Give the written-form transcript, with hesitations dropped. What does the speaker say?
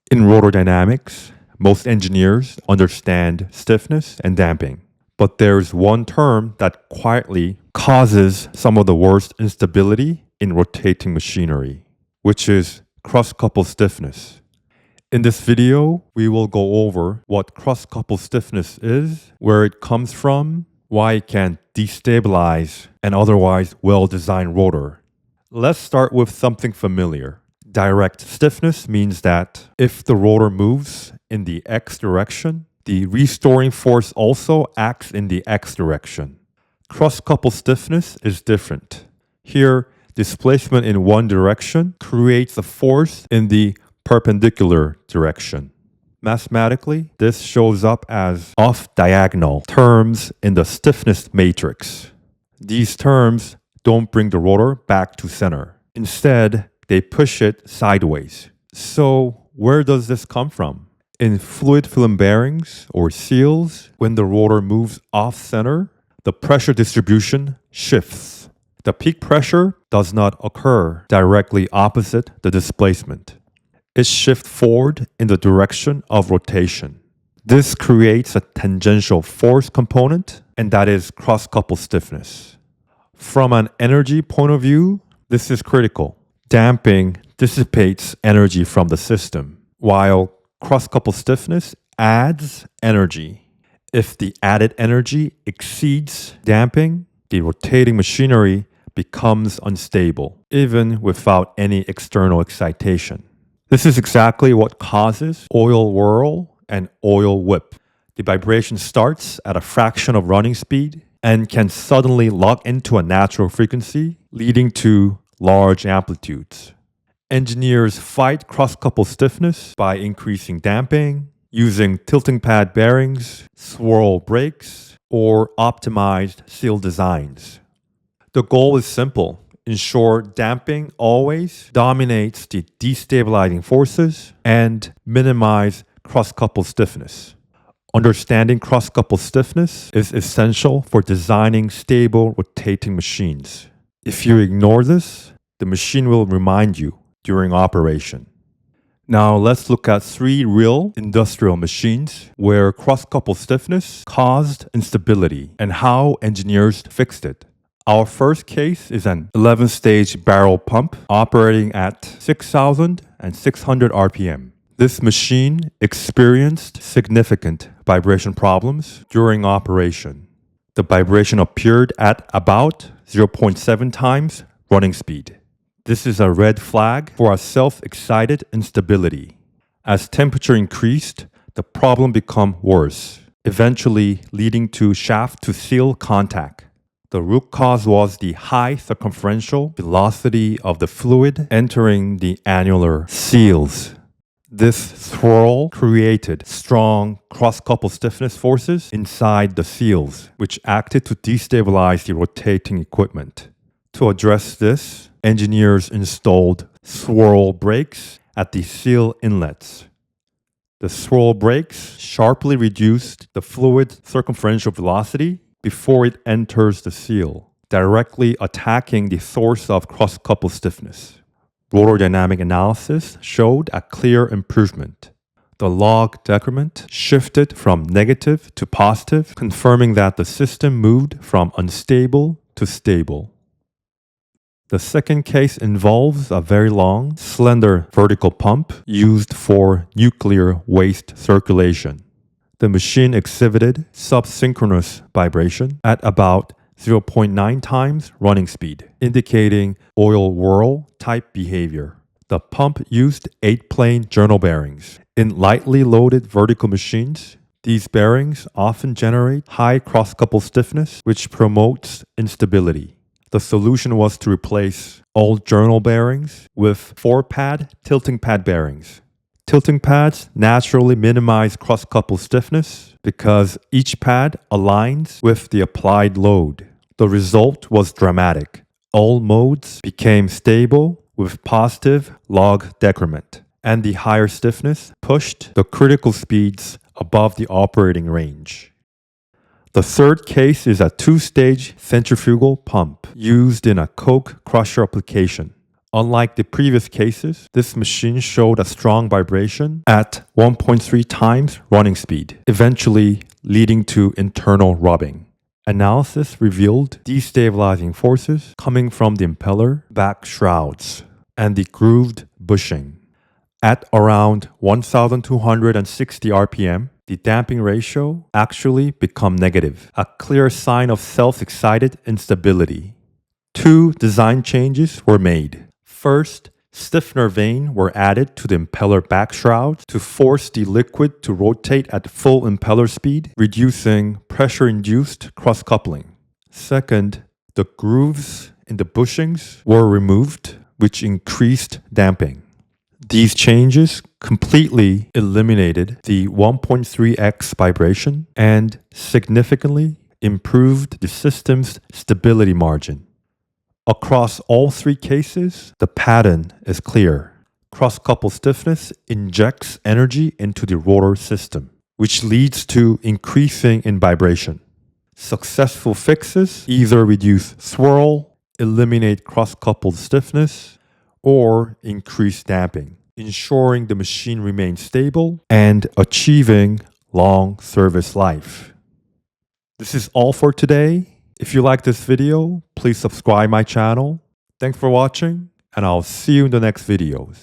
In rotor dynamics, most engineers understand stiffness and damping. But there's one term that quietly causes some of the worst instability in rotating machinery, which is cross-coupled stiffness. In this video, we will go over what cross-coupled stiffness is, where it comes from, why it can destabilize an otherwise well-designed rotor. Let's start with something familiar. Direct stiffness means that if the rotor moves in the X direction, the restoring force also acts in the X direction. Cross-coupled stiffness is different. Here, displacement in one direction creates a force in the perpendicular direction. Mathematically, this shows up as off-diagonal terms in the stiffness matrix. These terms don't bring the rotor back to center. Instead, they push it sideways. So, where does this come from? In fluid film bearings or seals, when the rotor moves off-center, the pressure distribution shifts. The peak pressure does not occur directly opposite the displacement. It shifts forward in the direction of rotation. This creates a tangential force component, and that is cross-coupled stiffness. From an energy point of view, this is critical. Damping dissipates energy from the system, while cross-coupled stiffness adds energy. If the added energy exceeds damping, the rotating machinery becomes unstable, even without any external excitation. This is exactly what causes oil whirl and oil whip. The vibration starts at a fraction of running speed and can suddenly lock into a natural frequency, leading to large amplitudes. Engineers fight cross-coupled stiffness by increasing damping, using tilting pad bearings, swirl brakes, or optimized seal designs. The goal is simple. Ensure damping always dominates the destabilizing forces and minimize cross-coupled stiffness. Understanding cross-coupled stiffness is essential for designing stable rotating machines. If you ignore this, the machine will remind you during operation. Now let's look at 3 real industrial machines where cross-coupled stiffness caused instability and how engineers fixed it. Our first case is an 11-stage barrel pump operating at 6,600 RPM. This machine experienced significant vibration problems during operation. The vibration appeared at about 0.7 times running speed. This is a red flag for a self-excited instability. As temperature increased, the problem became worse, eventually leading to shaft-to-seal contact. The root cause was the high circumferential velocity of the fluid entering the annular seals. This swirl created strong cross-coupled stiffness forces inside the seals, which acted to destabilize the rotating equipment. To address this, engineers installed swirl brakes at the seal inlets. The swirl brakes sharply reduced the fluid circumferential velocity before it enters the seal, directly attacking the source of cross-coupled stiffness. Rotor dynamic analysis showed a clear improvement. The log decrement shifted from negative to positive, confirming that the system moved from unstable to stable. The second case involves a very long, slender vertical pump used for nuclear waste circulation. The machine exhibited subsynchronous vibration at about 0.9 times running speed, indicating oil whirl type behavior. The pump used 8-plane journal bearings. In lightly loaded vertical machines, these bearings often generate high cross-coupled stiffness, which promotes instability. The solution was to replace all journal bearings with 4-pad tilting pad bearings. Tilting pads naturally minimize cross-coupled stiffness because each pad aligns with the applied load. The result was dramatic. All modes became stable with positive log decrement, and the higher stiffness pushed the critical speeds above the operating range. The third case is a 2-stage centrifugal pump used in a coke crusher application. Unlike the previous cases, this machine showed a strong vibration at 1.3 times running speed, eventually leading to internal rubbing. Analysis revealed destabilizing forces coming from the impeller back shrouds and the grooved bushing. At around 1260 RPM, the damping ratio actually became negative, a clear sign of self-excited instability. Two design changes were made. First, stiffener vanes were added to the impeller back shrouds to force the liquid to rotate at full impeller speed, reducing pressure-induced cross-coupling. Second, the grooves in the bushings were removed, which increased damping. These changes completely eliminated the 1.3x vibration and significantly improved the system's stability margin. Across all three cases, the pattern is clear. Cross-coupled stiffness injects energy into the rotor system, which leads to increasing in vibration. Successful fixes either reduce swirl, eliminate cross-coupled stiffness, or increase damping, ensuring the machine remains stable and achieving long service life. This is all for today. If you like this video, please subscribe my channel. Thanks for watching, and I'll see you in the next videos.